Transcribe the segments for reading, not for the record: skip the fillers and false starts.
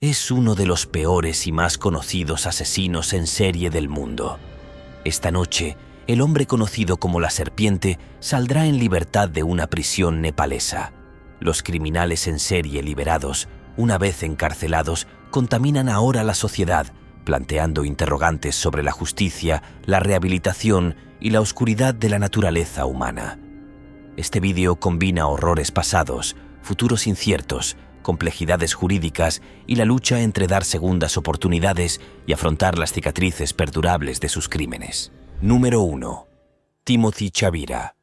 Es uno de los peores y más conocidos asesinos en serie del mundo. Esta noche, el hombre conocido como la Serpiente saldrá en libertad de una prisión nepalesa. Los criminales en serie liberados, una vez encarcelados, contaminan ahora la sociedad, planteando interrogantes sobre la justicia, la rehabilitación y la oscuridad de la naturaleza humana. Este vídeo combina horrores pasados, futuros inciertos, complejidades jurídicas y la lucha entre dar segundas oportunidades y afrontar las cicatrices perdurables de sus crímenes. Número 1. Timothy Chavira.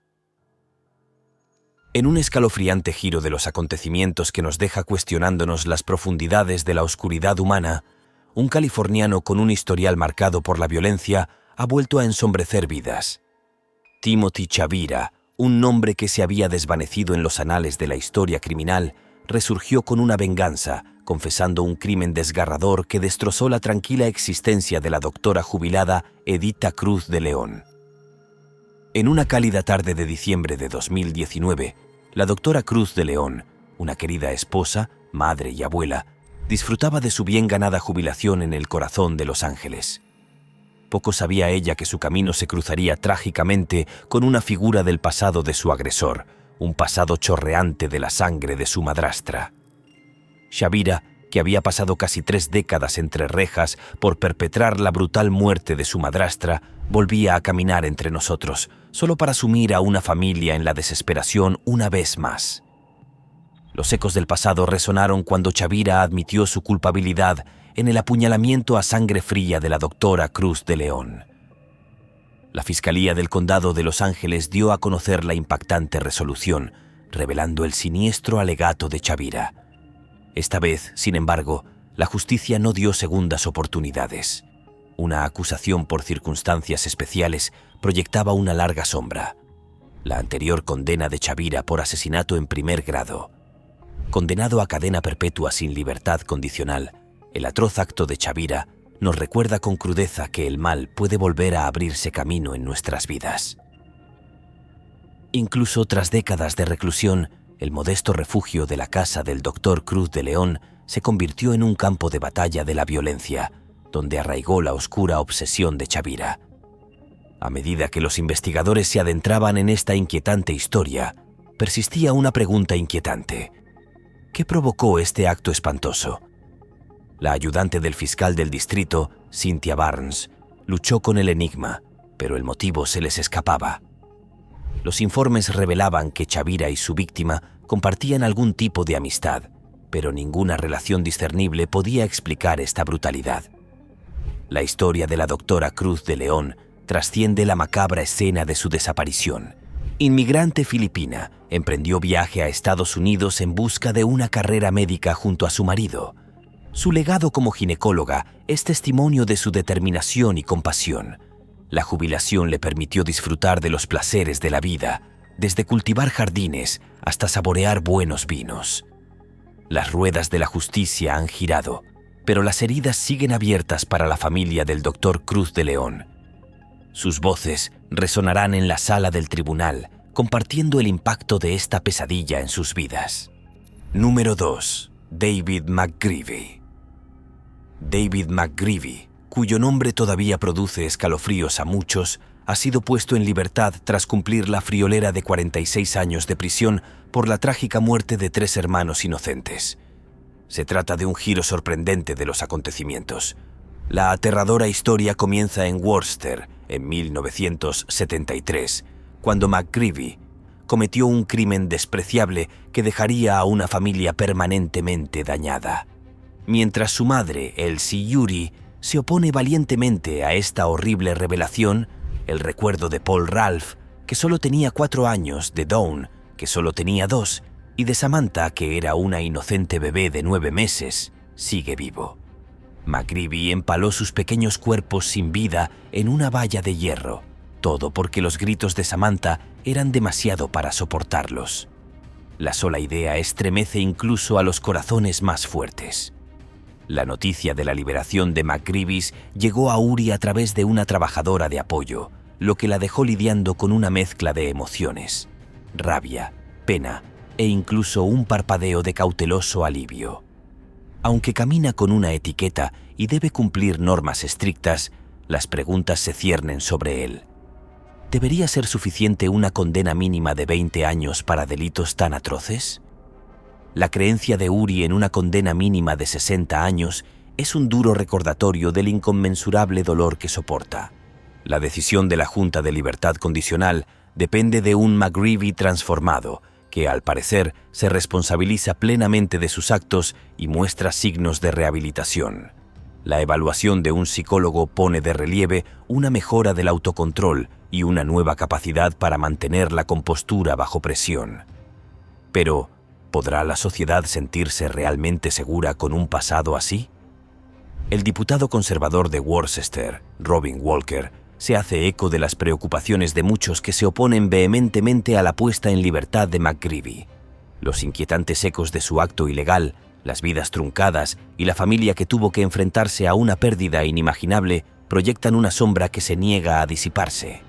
En un escalofriante giro de los acontecimientos que nos deja cuestionándonos las profundidades de la oscuridad humana, un californiano con un historial marcado por la violencia ha vuelto a ensombrecer vidas. Timothy Chavira, un nombre que se había desvanecido en los anales de la historia criminal, resurgió con una venganza, confesando un crimen desgarrador que destrozó la tranquila existencia de la doctora jubilada Edita Cruz de León. En una cálida tarde de diciembre de 2019, la doctora Cruz de León, una querida esposa, madre y abuela, disfrutaba de su bien ganada jubilación en el corazón de Los Ángeles. Poco sabía ella que su camino se cruzaría trágicamente con una figura del pasado de su agresor, un pasado chorreante de la sangre de su madrastra. Chavira, que había pasado casi 3 décadas entre rejas por perpetrar la brutal muerte de su madrastra, volvía a caminar entre nosotros, solo para sumir a una familia en la desesperación una vez más. Los ecos del pasado resonaron cuando Chavira admitió su culpabilidad en el apuñalamiento a sangre fría de la doctora Cruz de León. La Fiscalía del Condado de Los Ángeles dio a conocer la impactante resolución, revelando el siniestro alegato de Chavira. Esta vez, sin embargo, la justicia no dio segundas oportunidades. Una acusación por circunstancias especiales proyectaba una larga sombra. La anterior condena de Chavira por asesinato en primer grado. Condenado a cadena perpetua sin libertad condicional, el atroz acto de Chavira nos recuerda con crudeza que el mal puede volver a abrirse camino en nuestras vidas. Incluso tras décadas de reclusión, el modesto refugio de la casa del Dr. Cruz de León se convirtió en un campo de batalla de la violencia, donde arraigó la oscura obsesión de Chavira. A medida que los investigadores se adentraban en esta inquietante historia, persistía una pregunta inquietante. ¿Qué provocó este acto espantoso? La ayudante del fiscal del distrito, Cynthia Barnes, luchó con el enigma, pero el motivo se les escapaba. Los informes revelaban que Chavira y su víctima compartían algún tipo de amistad, pero ninguna relación discernible podía explicar esta brutalidad. La historia de la doctora Cruz de León trasciende la macabra escena de su desaparición. Inmigrante filipina, emprendió viaje a Estados Unidos en busca de una carrera médica junto a su marido. Su legado como ginecóloga es testimonio de su determinación y compasión. La jubilación le permitió disfrutar de los placeres de la vida, desde cultivar jardines hasta saborear buenos vinos. Las ruedas de la justicia han girado, pero las heridas siguen abiertas para la familia del Dr. Cruz de León. Sus voces resonarán en la sala del tribunal, compartiendo el impacto de esta pesadilla en sus vidas. Número 2. David McGreevy. David McGreevy, cuyo nombre todavía produce escalofríos a muchos, ha sido puesto en libertad tras cumplir la friolera de 46 años de prisión por la trágica muerte de 3 hermanos inocentes. Se trata de un giro sorprendente de los acontecimientos. La aterradora historia comienza en Worcester, en 1973, cuando McGreevy cometió un crimen despreciable que dejaría a una familia permanentemente dañada. Mientras su madre, Elsie Yuri, se opone valientemente a esta horrible revelación, el recuerdo de Paul Ralph, que solo tenía 4 años, de Dawn, que solo tenía 2, y de Samantha, que era una inocente bebé de 9 meses, sigue vivo. McGreevy empaló sus pequeños cuerpos sin vida en una valla de hierro, todo porque los gritos de Samantha eran demasiado para soportarlos. La sola idea estremece incluso a los corazones más fuertes. La noticia de la liberación de McGreevy llegó a Uri a través de una trabajadora de apoyo, lo que la dejó lidiando con una mezcla de emociones: rabia, pena e incluso un parpadeo de cauteloso alivio. Aunque camina con una etiqueta y debe cumplir normas estrictas, las preguntas se ciernen sobre él. ¿Debería ser suficiente una condena mínima de 20 años para delitos tan atroces? La creencia de Uri en una condena mínima de 60 años es un duro recordatorio del inconmensurable dolor que soporta. La decisión de la Junta de Libertad Condicional depende de un McGreevy transformado, que al parecer se responsabiliza plenamente de sus actos y muestra signos de rehabilitación. La evaluación de un psicólogo pone de relieve una mejora del autocontrol y una nueva capacidad para mantener la compostura bajo presión. Pero, ¿podrá la sociedad sentirse realmente segura con un pasado así? El diputado conservador de Worcester, Robin Walker, se hace eco de las preocupaciones de muchos que se oponen vehementemente a la puesta en libertad de McGreevy. Los inquietantes ecos de su acto ilegal, las vidas truncadas y la familia que tuvo que enfrentarse a una pérdida inimaginable proyectan una sombra que se niega a disiparse.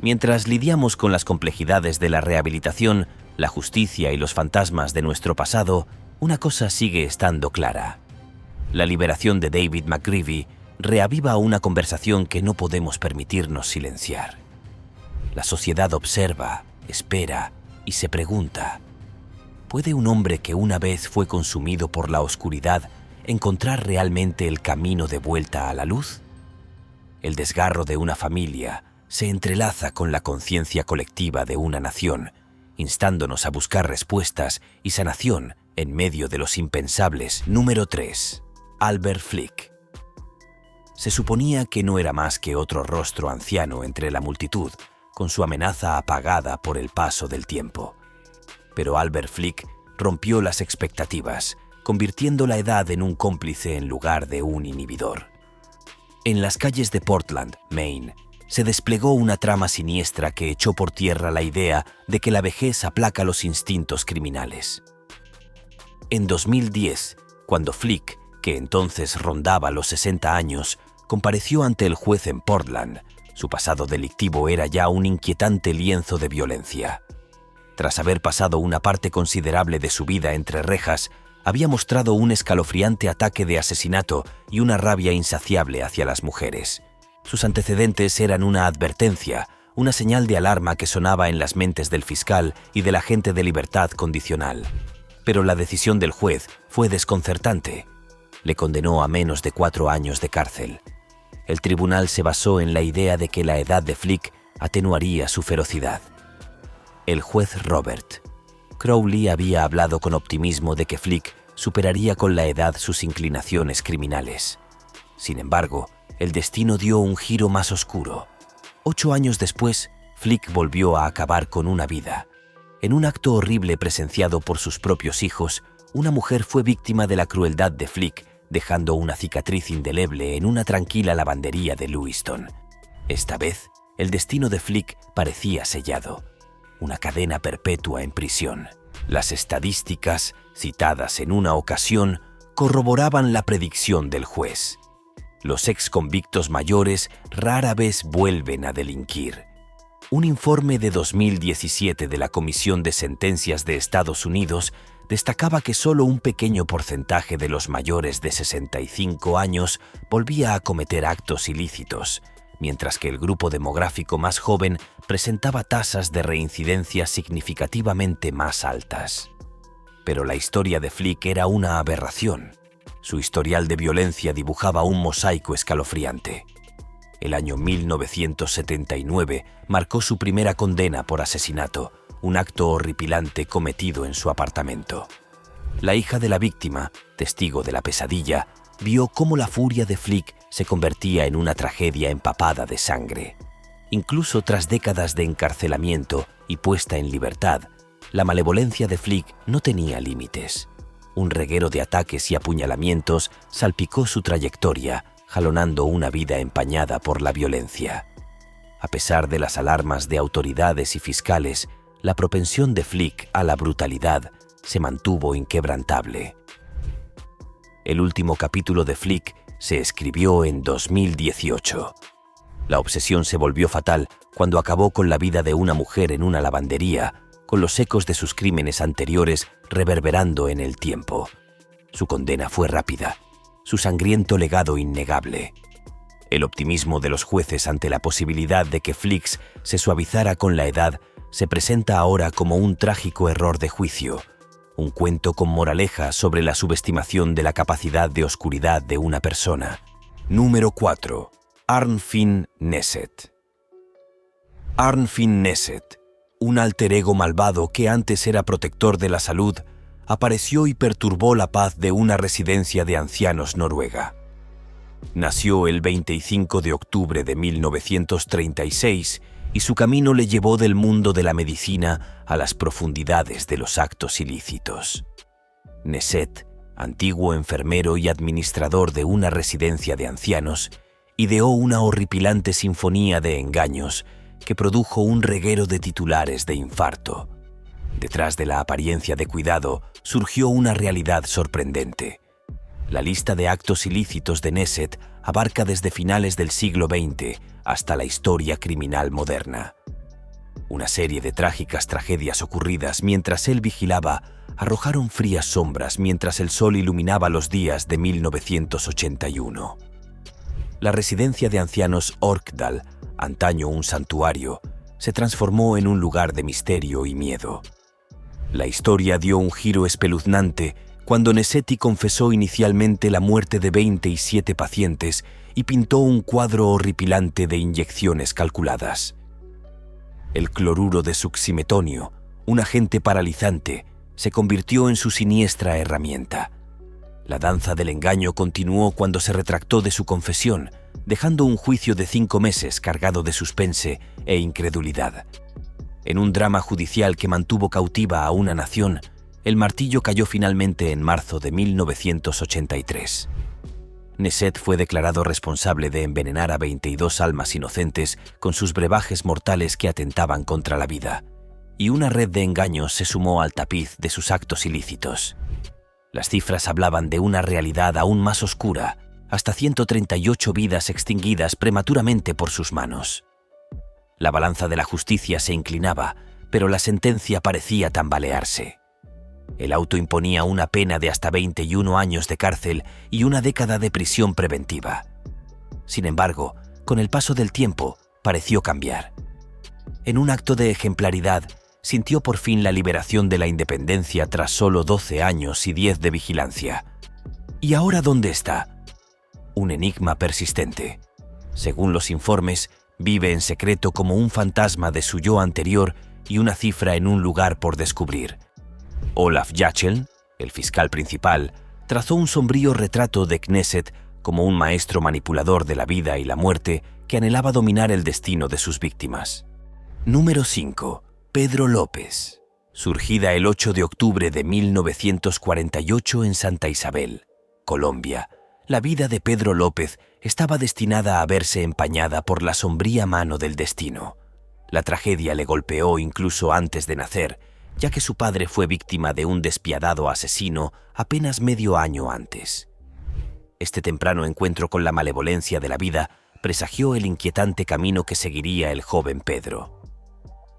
Mientras lidiamos con las complejidades de la rehabilitación, la justicia y los fantasmas de nuestro pasado, una cosa sigue estando clara. La liberación de David McGreevy reaviva una conversación que no podemos permitirnos silenciar. La sociedad observa, espera y se pregunta: ¿puede un hombre que una vez fue consumido por la oscuridad encontrar realmente el camino de vuelta a la luz? El desgarro de una familia se entrelaza con la conciencia colectiva de una nación, instándonos a buscar respuestas y sanación en medio de los impensables. Número 3. Albert Flick. Se suponía que no era más que otro rostro anciano entre la multitud, con su amenaza apagada por el paso del tiempo. Pero Albert Flick rompió las expectativas, convirtiendo la edad en un cómplice en lugar de un inhibidor. En las calles de Portland, Maine, se desplegó una trama siniestra que echó por tierra la idea de que la vejez aplaca los instintos criminales. En 2010, cuando Flick, que entonces rondaba los 60 años, compareció ante el juez en Portland, su pasado delictivo era ya un inquietante lienzo de violencia. Tras haber pasado una parte considerable de su vida entre rejas, había mostrado un escalofriante ataque de asesinato y una rabia insaciable hacia las mujeres. Sus antecedentes eran una advertencia, una señal de alarma que sonaba en las mentes del fiscal y del agente de libertad condicional. Pero la decisión del juez fue desconcertante. Le condenó a menos de 4 años de cárcel. El tribunal se basó en la idea de que la edad de Flick atenuaría su ferocidad. El juez Robert Crowley había hablado con optimismo de que Flick superaría con la edad sus inclinaciones criminales. Sin embargo, el destino dio un giro más oscuro. 8 años después, Flick volvió a acabar con una vida. En un acto horrible presenciado por sus propios hijos, una mujer fue víctima de la crueldad de Flick, dejando una cicatriz indeleble en una tranquila lavandería de Lewiston. Esta vez, el destino de Flick parecía sellado. Una cadena perpetua en prisión. Las estadísticas, citadas en una ocasión, corroboraban la predicción del juez. Los exconvictos mayores rara vez vuelven a delinquir. Un informe de 2017 de la Comisión de Sentencias de Estados Unidos destacaba que solo un pequeño porcentaje de los mayores de 65 años volvía a cometer actos ilícitos, mientras que el grupo demográfico más joven presentaba tasas de reincidencia significativamente más altas. Pero la historia de Flick era una aberración. Su historial de violencia dibujaba un mosaico escalofriante. El año 1979 marcó su primera condena por asesinato, un acto horripilante cometido en su apartamento. La hija de la víctima, testigo de la pesadilla, vio cómo la furia de Flick se convertía en una tragedia empapada de sangre. Incluso tras décadas de encarcelamiento y puesta en libertad, la malevolencia de Flick no tenía límites. Un reguero de ataques y apuñalamientos salpicó su trayectoria, jalonando una vida empañada por la violencia. A pesar de las alarmas de autoridades y fiscales, la propensión de Flick a la brutalidad se mantuvo inquebrantable. El último capítulo de Flick se escribió en 2018. La obsesión se volvió fatal cuando acabó con la vida de una mujer en una lavandería, con los ecos de sus crímenes anteriores reverberando en el tiempo. Su condena fue rápida, su sangriento legado innegable. El optimismo de los jueces ante la posibilidad de que Flix se suavizara con la edad se presenta ahora como un trágico error de juicio, un cuento con moraleja sobre la subestimación de la capacidad de oscuridad de una persona. Número 4. Arnfinn Neset. Arnfinn Neset, un alter ego malvado que antes era protector de la salud, apareció y perturbó la paz de una residencia de ancianos noruega. Nació el 25 de octubre de 1936 y su camino le llevó del mundo de la medicina a las profundidades de los actos ilícitos. Neset, antiguo enfermero y administrador de una residencia de ancianos, ideó una horripilante sinfonía de engaños que produjo un reguero de titulares de infarto. Detrás de la apariencia de cuidado surgió una realidad sorprendente. La lista de actos ilícitos de Neset abarca desde finales del siglo XX hasta la historia criminal moderna. Una serie de trágicas tragedias ocurridas mientras él vigilaba arrojaron frías sombras mientras el sol iluminaba los días de 1981. La residencia de ancianos Orkdal, antaño un santuario, se transformó en un lugar de misterio y miedo. La historia dio un giro espeluznante cuando Nesetti confesó inicialmente la muerte de 27 pacientes y pintó un cuadro horripilante de inyecciones calculadas. El cloruro de succimetonio, un agente paralizante, se convirtió en su siniestra herramienta. La danza del engaño continuó cuando se retractó de su confesión, dejando un juicio de 5 meses cargado de suspense e incredulidad. En un drama judicial que mantuvo cautiva a una nación, el martillo cayó finalmente en marzo de 1983. Neset fue declarado responsable de envenenar a 22 almas inocentes con sus brebajes mortales que atentaban contra la vida, y una red de engaños se sumó al tapiz de sus actos ilícitos. Las cifras hablaban de una realidad aún más oscura, hasta 138 vidas extinguidas prematuramente por sus manos. La balanza de la justicia se inclinaba, pero la sentencia parecía tambalearse. El auto imponía una pena de hasta 21 años de cárcel y una década de prisión preventiva. Sin embargo, con el paso del tiempo, pareció cambiar. En un acto de ejemplaridad, sintió por fin la liberación de la independencia tras solo 12 años y 10 de vigilancia. ¿Y ahora dónde está? Un enigma persistente. Según los informes, vive en secreto como un fantasma de su yo anterior y una cifra en un lugar por descubrir. Olaf Jacheln, el fiscal principal, trazó un sombrío retrato de Knesset como un maestro manipulador de la vida y la muerte que anhelaba dominar el destino de sus víctimas. Número 5. Pedro López. Surgida el 8 de octubre de 1948 en Santa Isabel, Colombia, la vida de Pedro López estaba destinada a verse empañada por la sombría mano del destino. La tragedia le golpeó incluso antes de nacer, ya que su padre fue víctima de un despiadado asesino apenas medio año antes. Este temprano encuentro con la malevolencia de la vida presagió el inquietante camino que seguiría el joven Pedro.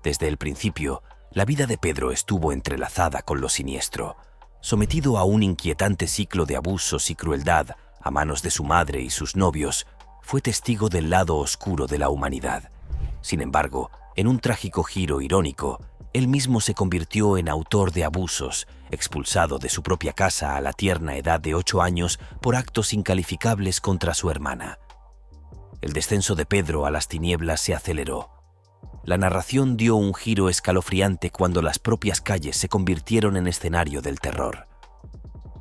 Desde el principio, la vida de Pedro estuvo entrelazada con lo siniestro. Sometido a un inquietante ciclo de abusos y crueldad a manos de su madre y sus novios, fue testigo del lado oscuro de la humanidad. Sin embargo, en un trágico giro irónico, él mismo se convirtió en autor de abusos, expulsado de su propia casa a la tierna edad de 8 años por actos incalificables contra su hermana. El descenso de Pedro a las tinieblas se aceleró. La narración dio un giro escalofriante cuando las propias calles se convirtieron en escenario del terror.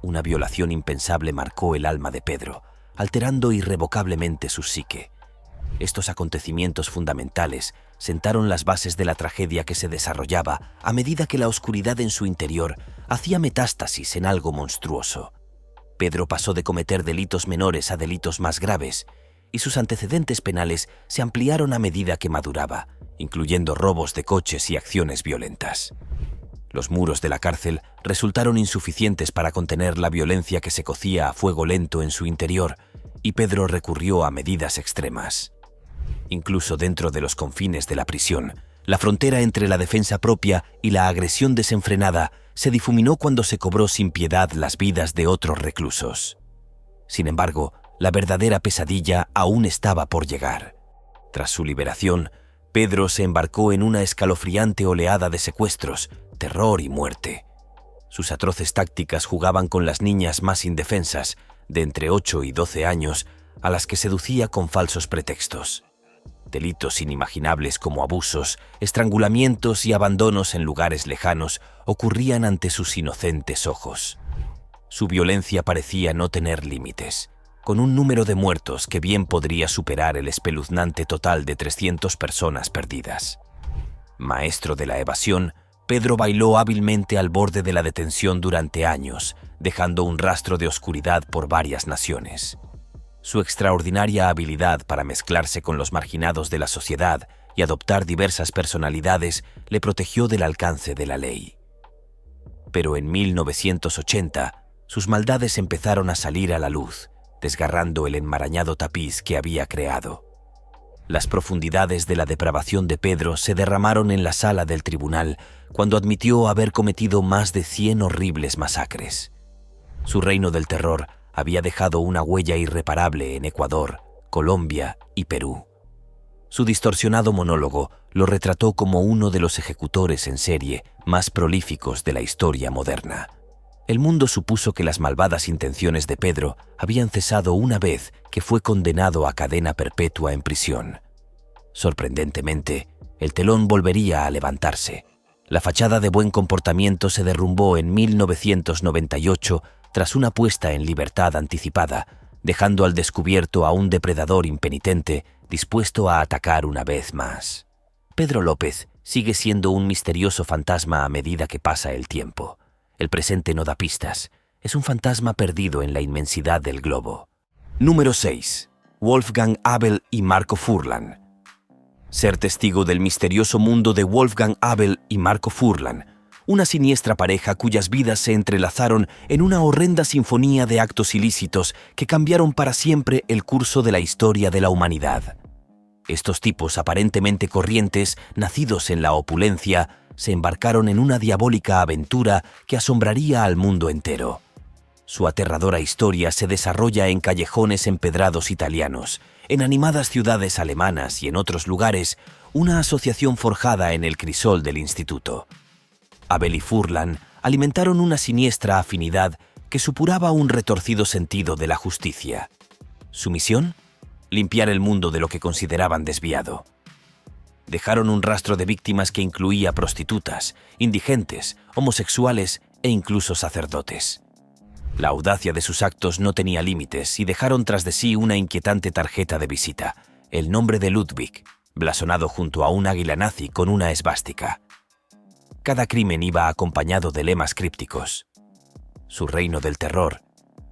Una violación impensable marcó el alma de Pedro, alterando irrevocablemente su psique. Estos acontecimientos fundamentales sentaron las bases de la tragedia que se desarrollaba a medida que la oscuridad en su interior hacía metástasis en algo monstruoso. Pedro pasó de cometer delitos menores a delitos más graves, y sus antecedentes penales se ampliaron a medida que maduraba, incluyendo robos de coches y acciones violentas. Los muros de la cárcel resultaron insuficientes para contener la violencia que se cocía a fuego lento en su interior, y Pedro recurrió a medidas extremas. Incluso dentro de los confines de la prisión, La frontera entre la defensa propia y la agresión desenfrenada se difuminó cuando se cobró sin piedad las vidas de otros reclusos. Sin embargo, la verdadera pesadilla aún estaba por llegar. Tras su liberación, Pedro se embarcó en una escalofriante oleada de secuestros, terror y muerte. Sus atroces tácticas jugaban con las niñas más indefensas, de entre 8 y 12 años, a las que seducía con falsos pretextos. Delitos inimaginables como abusos, estrangulamientos y abandonos en lugares lejanos ocurrían ante sus inocentes ojos. Su violencia parecía no tener límites, con un número de muertos que bien podría superar el espeluznante total de 300 personas perdidas. Maestro de la evasión, Pedro bailó hábilmente al borde de la detención durante años, dejando un rastro de oscuridad por varias naciones. Su extraordinaria habilidad para mezclarse con los marginados de la sociedad y adoptar diversas personalidades le protegió del alcance de la ley. Pero en 1980, sus maldades empezaron a salir a la luz, desgarrando el enmarañado tapiz que había creado. Las profundidades de la depravación de Pedro se derramaron en la sala del tribunal cuando admitió haber cometido más de 100 horribles masacres. Su reino del terror había dejado una huella irreparable en Ecuador, Colombia y Perú. Su distorsionado monólogo lo retrató como uno de los ejecutores en serie más prolíficos de la historia moderna. El mundo supuso que las malvadas intenciones de Pedro habían cesado una vez que fue condenado a cadena perpetua en prisión. Sorprendentemente, el telón volvería a levantarse. La fachada de buen comportamiento se derrumbó en 1998 tras una puesta en libertad anticipada, dejando al descubierto a un depredador impenitente dispuesto a atacar una vez más. Pedro López sigue siendo un misterioso fantasma a medida que pasa el tiempo. El presente no da pistas. Es un fantasma perdido en la inmensidad del globo. Número 6. Wolfgang Abel y Marco Furlan. Ser testigo del misterioso mundo de Wolfgang Abel y Marco Furlan, una siniestra pareja cuyas vidas se entrelazaron en una horrenda sinfonía de actos ilícitos que cambiaron para siempre el curso de la historia de la humanidad. Estos tipos aparentemente corrientes, nacidos en la opulencia, se embarcaron en una diabólica aventura que asombraría al mundo entero. Su aterradora historia se desarrolla en callejones empedrados italianos, en animadas ciudades alemanas y en otros lugares, una asociación forjada en el crisol del instituto. Abel y Furlan alimentaron una siniestra afinidad que supuraba un retorcido sentido de la justicia. ¿Su misión? Limpiar el mundo de lo que consideraban desviado. Dejaron un rastro de víctimas que incluía prostitutas, indigentes, homosexuales e incluso sacerdotes. La audacia de sus actos no tenía límites y dejaron tras de sí una inquietante tarjeta de visita, el nombre de Ludwig, blasonado junto a un águila nazi con una esvástica. Cada crimen iba acompañado de lemas crípticos. Su reino del terror,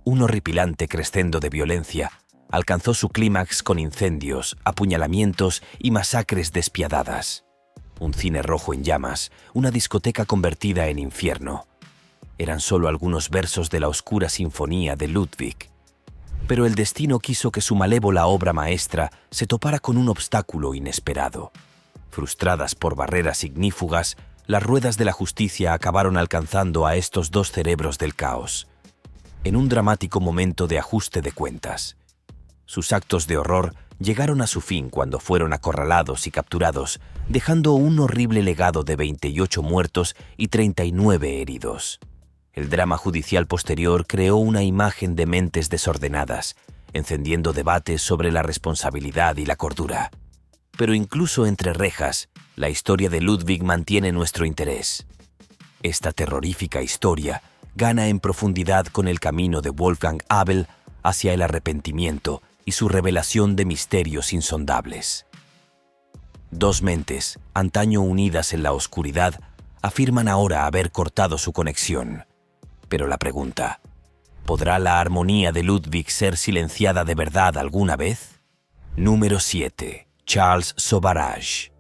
un horripilante crescendo de violencia, alcanzó su clímax con incendios, apuñalamientos y masacres despiadadas. Un cine rojo en llamas, una discoteca convertida en infierno. Eran solo algunos versos de la oscura sinfonía de Ludwig. Pero el destino quiso que su malévola obra maestra se topara con un obstáculo inesperado. Frustradas por barreras ignífugas, las ruedas de la justicia acabaron alcanzando a estos dos cerebros del caos. En un dramático momento de ajuste de cuentas. Sus actos de horror llegaron a su fin cuando fueron acorralados y capturados, dejando un horrible legado de 28 muertos y 39 heridos. El drama judicial posterior creó una imagen de mentes desordenadas, encendiendo debates sobre la responsabilidad y la cordura. Pero incluso entre rejas, la historia de Ludwig mantiene nuestro interés. Esta terrorífica historia gana en profundidad con el camino de Wolfgang Abel hacia el arrepentimiento y su revelación de misterios insondables. Dos mentes, antaño unidas en la oscuridad, afirman ahora haber cortado su conexión. Pero la pregunta, ¿podrá la armonía de Ludwig ser silenciada de verdad alguna vez? Número 7. Charles Sauvarage.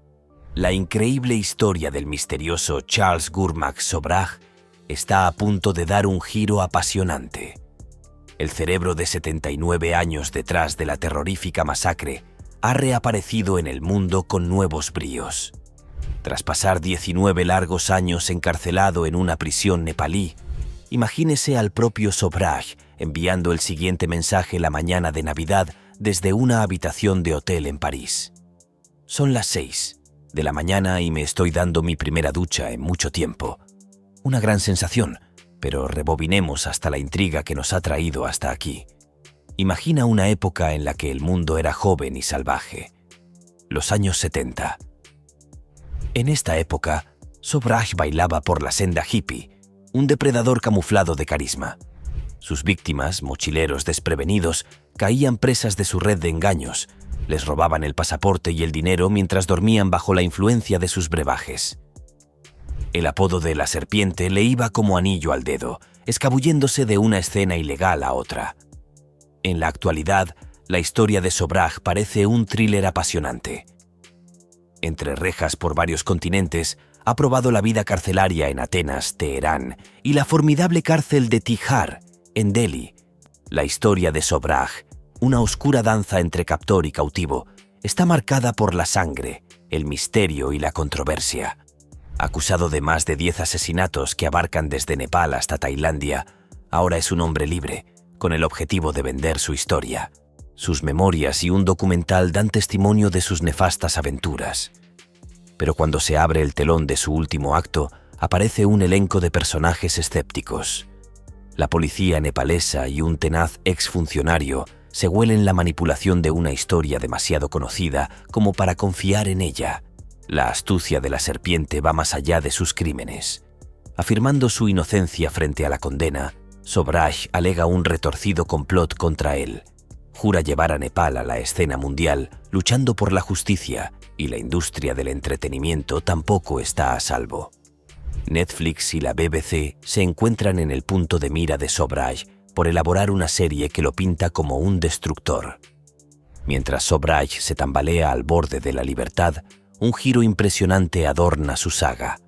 La increíble historia del misterioso Charles Gurmac Sauvarage está a punto de dar un giro apasionante. El cerebro de 79 años detrás de la terrorífica masacre ha reaparecido en el mundo con nuevos bríos. Tras pasar 19 largos años encarcelado en una prisión nepalí, imagínese al propio Sobraj enviando el siguiente mensaje la mañana de Navidad desde una habitación de hotel en París. Son las 6 de la mañana y me estoy dando mi primera ducha en mucho tiempo. Una gran sensación, pero rebobinemos hasta la intriga que nos ha traído hasta aquí. Imagina una época en la que el mundo era joven y salvaje. Los años 70. En esta época, Sobraj bailaba por la senda hippie, un depredador camuflado de carisma. Sus víctimas, mochileros desprevenidos, caían presas de su red de engaños, les robaban el pasaporte y el dinero mientras dormían bajo la influencia de sus brebajes. El apodo de la serpiente le iba como anillo al dedo, escabulléndose de una escena ilegal a otra. En la actualidad, la historia de Sobraj parece un thriller apasionante. Entre rejas por varios continentes, ha probado la vida carcelaria en Atenas, Teherán y la formidable cárcel de Tihar, en Delhi. La historia de Sobraj, una oscura danza entre captor y cautivo, está marcada por la sangre, el misterio y la controversia. Acusado de más de 10 asesinatos que abarcan desde Nepal hasta Tailandia, ahora es un hombre libre, con el objetivo de vender su historia. Sus memorias y un documental dan testimonio de sus nefastas aventuras. Pero cuando se abre el telón de su último acto, aparece un elenco de personajes escépticos. La policía nepalesa y un tenaz exfuncionario se huelen la manipulación de una historia demasiado conocida como para confiar en ella. La astucia de la serpiente va más allá de sus crímenes. Afirmando su inocencia frente a la condena, Sobraj alega un retorcido complot contra él. Jura llevar a Nepal a la escena mundial, luchando por la justicia, y la industria del entretenimiento tampoco está a salvo. Netflix y la BBC se encuentran en el punto de mira de Sobraj por elaborar una serie que lo pinta como un destructor. Mientras Sobraj se tambalea al borde de la libertad, un giro impresionante adorna su saga.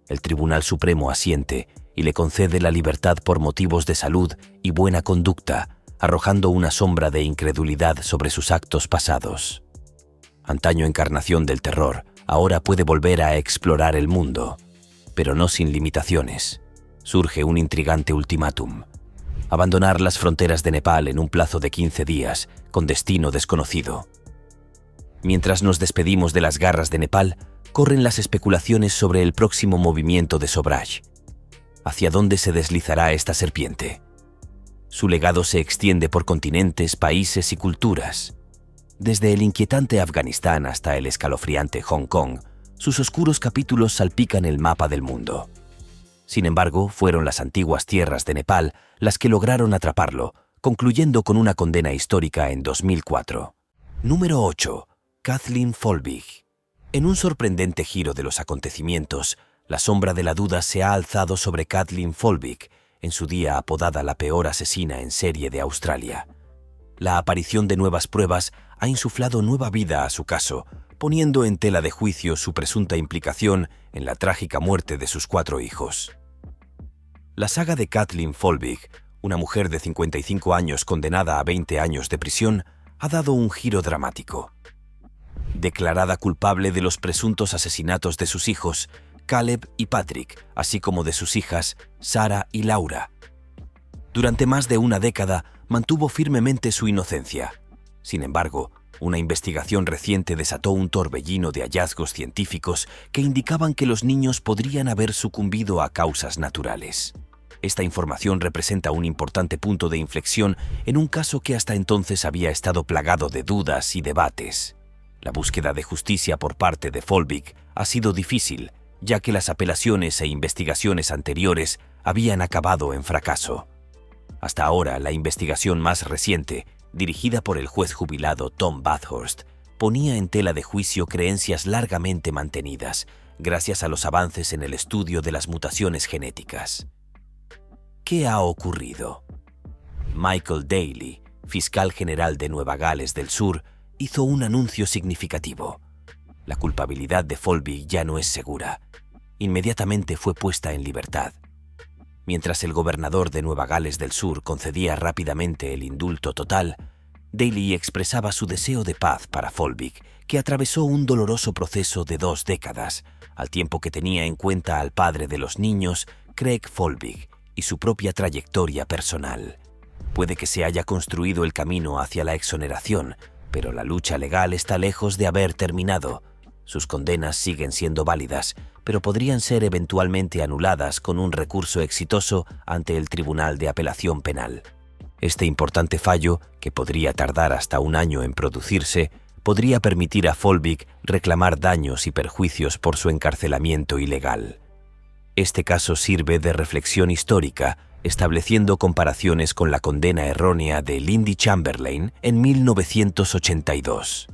El Tribunal Supremo asiente y le concede la libertad por motivos de salud y buena conducta, arrojando una sombra de incredulidad sobre sus actos pasados. Antaño encarnación del terror, ahora puede volver a explorar el mundo, pero no sin limitaciones. Surge un intrigante ultimátum: abandonar las fronteras de Nepal en un plazo de 15 días, con destino desconocido. Mientras nos despedimos de las garras de Nepal, corren las especulaciones sobre el próximo movimiento de Sobraj. ¿Hacia dónde se deslizará esta serpiente? Su legado se extiende por continentes, países y culturas. Desde el inquietante Afganistán hasta el escalofriante Hong Kong, sus oscuros capítulos salpican el mapa del mundo. Sin embargo, fueron las antiguas tierras de Nepal las que lograron atraparlo, concluyendo con una condena histórica en 2004. Número 8. Kathleen Folbig. En un sorprendente giro de los acontecimientos, la sombra de la duda se ha alzado sobre Kathleen Folbig, en su día apodada la peor asesina en serie de Australia. La aparición de nuevas pruebas ha insuflado nueva vida a su caso, poniendo en tela de juicio su presunta implicación en la trágica muerte de sus 4 hijos. La saga de Kathleen Folbig, una mujer de 55 años condenada a 20 años de prisión, ha dado un giro dramático. Declarada culpable de los presuntos asesinatos de sus hijos, Caleb y Patrick, así como de sus hijas, Sarah y Laura. Durante más de una década mantuvo firmemente su inocencia. Sin embargo, una investigación reciente desató un torbellino de hallazgos científicos que indicaban que los niños podrían haber sucumbido a causas naturales. Esta información representa un importante punto de inflexión en un caso que hasta entonces había estado plagado de dudas y debates. La búsqueda de justicia por parte de Folbig ha sido difícil, ya que las apelaciones e investigaciones anteriores habían acabado en fracaso. Hasta ahora, la investigación más reciente, dirigida por el juez jubilado Tom Bathurst, ponía en tela de juicio creencias largamente mantenidas, gracias a los avances en el estudio de las mutaciones genéticas. ¿Qué ha ocurrido? Michael Daly, fiscal general de Nueva Gales del Sur, hizo un anuncio significativo. La culpabilidad de Folbig ya no es segura. Inmediatamente fue puesta en libertad. Mientras el gobernador de Nueva Gales del Sur concedía rápidamente el indulto total, Daly expresaba su deseo de paz para Folbig, que atravesó un doloroso proceso de 2 décadas, al tiempo que tenía en cuenta al padre de los niños, Craig Folbig, y su propia trayectoria personal. Puede que se haya construido el camino hacia la exoneración, pero la lucha legal está lejos de haber terminado. Sus condenas siguen siendo válidas, pero podrían ser eventualmente anuladas con un recurso exitoso ante el Tribunal de Apelación Penal. Este importante fallo, que podría tardar hasta 1 año en producirse, podría permitir a Folbig reclamar daños y perjuicios por su encarcelamiento ilegal. Este caso sirve de reflexión histórica, estableciendo comparaciones con la condena errónea de Lindy Chamberlain en 1982.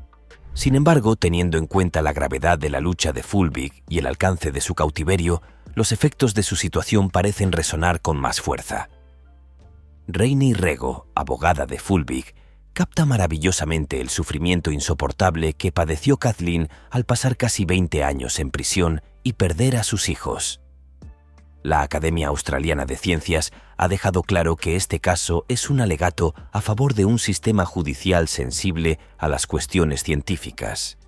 Sin embargo, teniendo en cuenta la gravedad de la lucha de Folbig y el alcance de su cautiverio, los efectos de su situación parecen resonar con más fuerza. Rainey Rego, abogada de Folbig, capta maravillosamente el sufrimiento insoportable que padeció Kathleen al pasar casi 20 años en prisión y perder a sus hijos. La Academia Australiana de Ciencias ha dejado claro que este caso es un alegato a favor de un sistema judicial sensible a las cuestiones científicas.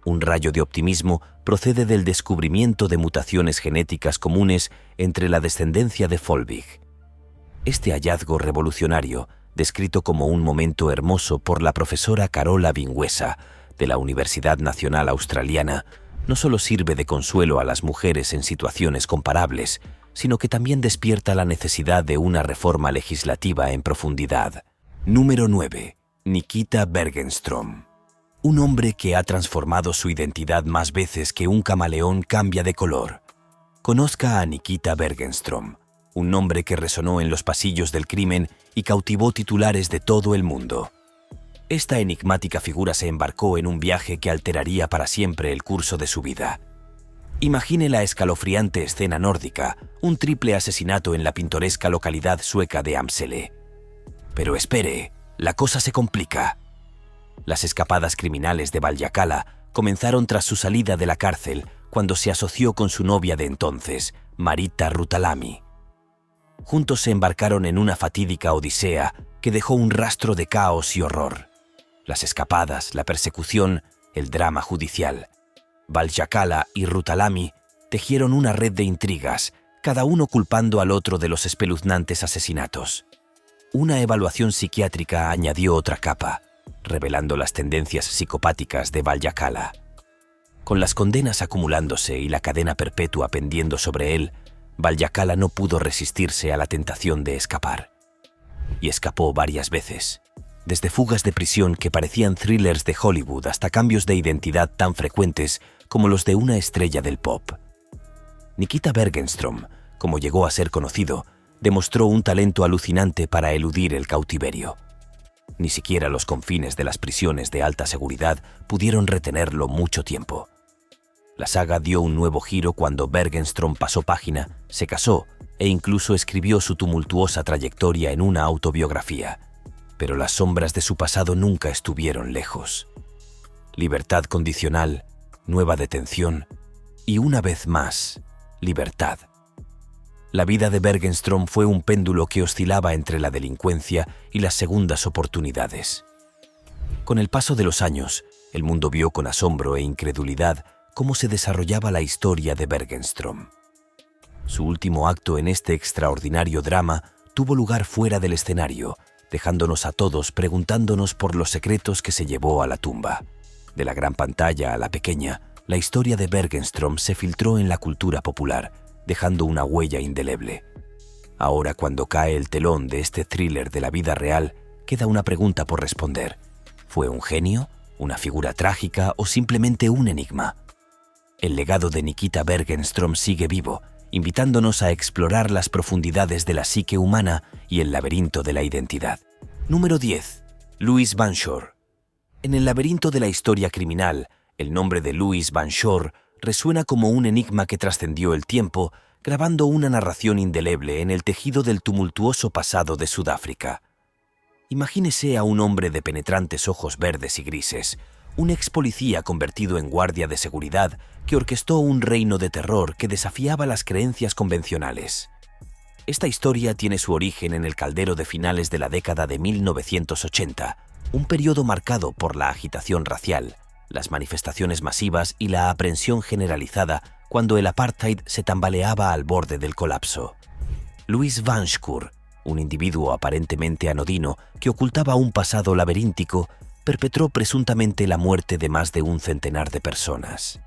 Un rayo de optimismo procede del descubrimiento de mutaciones genéticas comunes entre la descendencia de Folbig. Este hallazgo revolucionario, descrito como un momento hermoso por la profesora Carola Vingüesa de la Universidad Nacional Australiana, no solo sirve de consuelo a las mujeres en situaciones comparables, sino que también despierta la necesidad de una reforma legislativa en profundidad. Número 9. Nikita Bergenstrom. Un hombre que ha transformado su identidad más veces que un camaleón cambia de color. Conozca a Nikita Bergenstrom, un nombre que resonó en los pasillos del crimen y cautivó titulares de todo el mundo. Esta enigmática figura se embarcó en un viaje que alteraría para siempre el curso de su vida. Imagine la escalofriante escena nórdica, un triple asesinato en la pintoresca localidad sueca de Amsele. Pero espere, la cosa se complica. Las escapadas criminales de Valjakala comenzaron tras su salida de la cárcel, cuando se asoció con su novia de entonces, Marita Rutalami. Juntos se embarcaron en una fatídica odisea que dejó un rastro de caos y horror. Las escapadas, la persecución, el drama judicial. Valjakala y Rutalami tejieron una red de intrigas, cada uno culpando al otro de los espeluznantes asesinatos. Una evaluación psiquiátrica añadió otra capa, revelando las tendencias psicopáticas de Valjakala. Con las condenas acumulándose y la cadena perpetua pendiendo sobre él, Valjakala no pudo resistirse a la tentación de escapar. Y escapó varias veces, desde fugas de prisión que parecían thrillers de Hollywood hasta cambios de identidad tan frecuentes como los de una estrella del pop. Nikita Bergenstrom, como llegó a ser conocido, demostró un talento alucinante para eludir el cautiverio. Ni siquiera los confines de las prisiones de alta seguridad pudieron retenerlo mucho tiempo. La saga dio un nuevo giro cuando Bergenstrom pasó página, se casó e incluso escribió su tumultuosa trayectoria en una autobiografía. Pero las sombras de su pasado nunca estuvieron lejos. Libertad condicional, nueva detención y, una vez más, libertad. La vida de Bergenstrom fue un péndulo que oscilaba entre la delincuencia y las segundas oportunidades. Con el paso de los años, el mundo vio con asombro e incredulidad cómo se desarrollaba la historia de Bergenstrom. Su último acto en este extraordinario drama tuvo lugar fuera del escenario, dejándonos a todos preguntándonos por los secretos que se llevó a la tumba. De la gran pantalla a la pequeña, la historia de Bergenstrom se filtró en la cultura popular, dejando una huella indeleble. Ahora, cuando cae el telón de este thriller de la vida real, queda una pregunta por responder. ¿Fue un genio, una figura trágica o simplemente un enigma? El legado de Nikita Bergenstrom sigue vivo, invitándonos a explorar las profundidades de la psique humana y el laberinto de la identidad. Número 10. Louis Van Shore. En el laberinto de la historia criminal, el nombre de Louis Van Shore resuena como un enigma que trascendió el tiempo, grabando una narración indeleble en el tejido del tumultuoso pasado de Sudáfrica. Imagínese a un hombre de penetrantes ojos verdes y grises, un ex policía convertido en guardia de seguridad que orquestó un reino de terror que desafiaba las creencias convencionales. Esta historia tiene su origen en el caldero de finales de la década de 1980, un periodo marcado por la agitación racial, las manifestaciones masivas y la aprensión generalizada cuando el apartheid se tambaleaba al borde del colapso. Louis Van Schoor, un individuo aparentemente anodino que ocultaba un pasado laberíntico, perpetró presuntamente la muerte de más de un centenar de personas.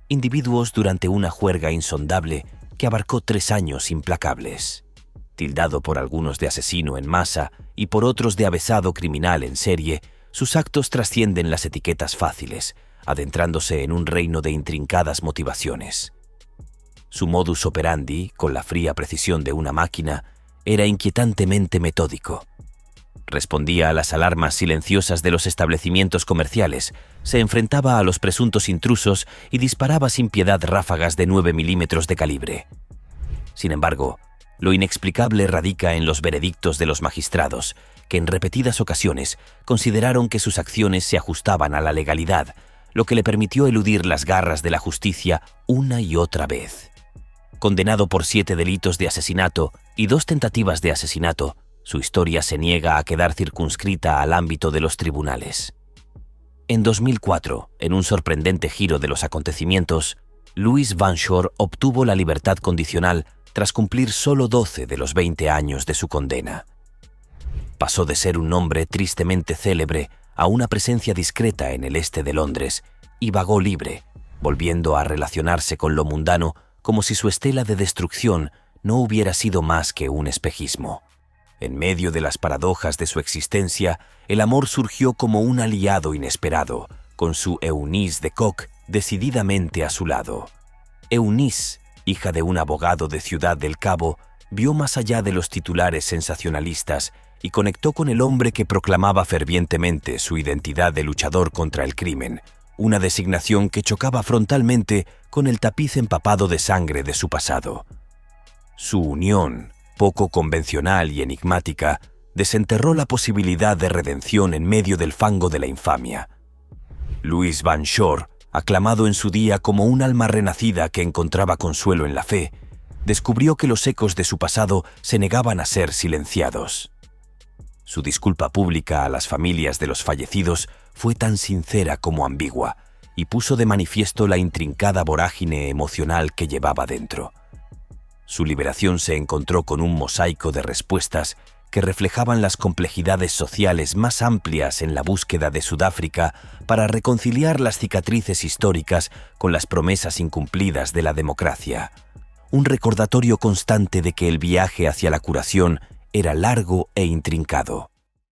Individuos durante una juerga insondable que abarcó 3 años implacables. Tildado por algunos de asesino en masa y por otros de avesado criminal en serie, sus actos trascienden las etiquetas fáciles, adentrándose en un reino de intrincadas motivaciones. Su modus operandi, con la fría precisión de una máquina, era inquietantemente metódico. Respondía a las alarmas silenciosas de los establecimientos comerciales, se enfrentaba a los presuntos intrusos y disparaba sin piedad ráfagas de 9 milímetros de calibre. Sin embargo, lo inexplicable radica en los veredictos de los magistrados, que en repetidas ocasiones consideraron que sus acciones se ajustaban a la legalidad, lo que le permitió eludir las garras de la justicia una y otra vez. Condenado por 7 delitos de asesinato y 2 tentativas de asesinato, su historia se niega a quedar circunscrita al ámbito de los tribunales. En 2004, en un sorprendente giro de los acontecimientos, Louis Van Schoor obtuvo la libertad condicional tras cumplir solo 12 de los 20 años de su condena. Pasó de ser un nombre tristemente célebre a una presencia discreta en el este de Londres y vagó libre, volviendo a relacionarse con lo mundano como si su estela de destrucción no hubiera sido más que un espejismo. En medio de las paradojas de su existencia, el amor surgió como un aliado inesperado, con su Eunice de Kock decididamente a su lado. Eunice, hija de un abogado de Ciudad del Cabo, vio más allá de los titulares sensacionalistas y conectó con el hombre que proclamaba fervientemente su identidad de luchador contra el crimen, una designación que chocaba frontalmente con el tapiz empapado de sangre de su pasado. Su unión, poco convencional y enigmática, desenterró la posibilidad de redención en medio del fango de la infamia. Louis Van Schoor, aclamado en su día como un alma renacida que encontraba consuelo en la fe, descubrió que los ecos de su pasado se negaban a ser silenciados. Su disculpa pública a las familias de los fallecidos fue tan sincera como ambigua y puso de manifiesto la intrincada vorágine emocional que llevaba dentro. Su liberación se encontró con un mosaico de respuestas que reflejaban las complejidades sociales más amplias en la búsqueda de Sudáfrica para reconciliar las cicatrices históricas con las promesas incumplidas de la democracia. Un recordatorio constante de que el viaje hacia la curación era largo e intrincado.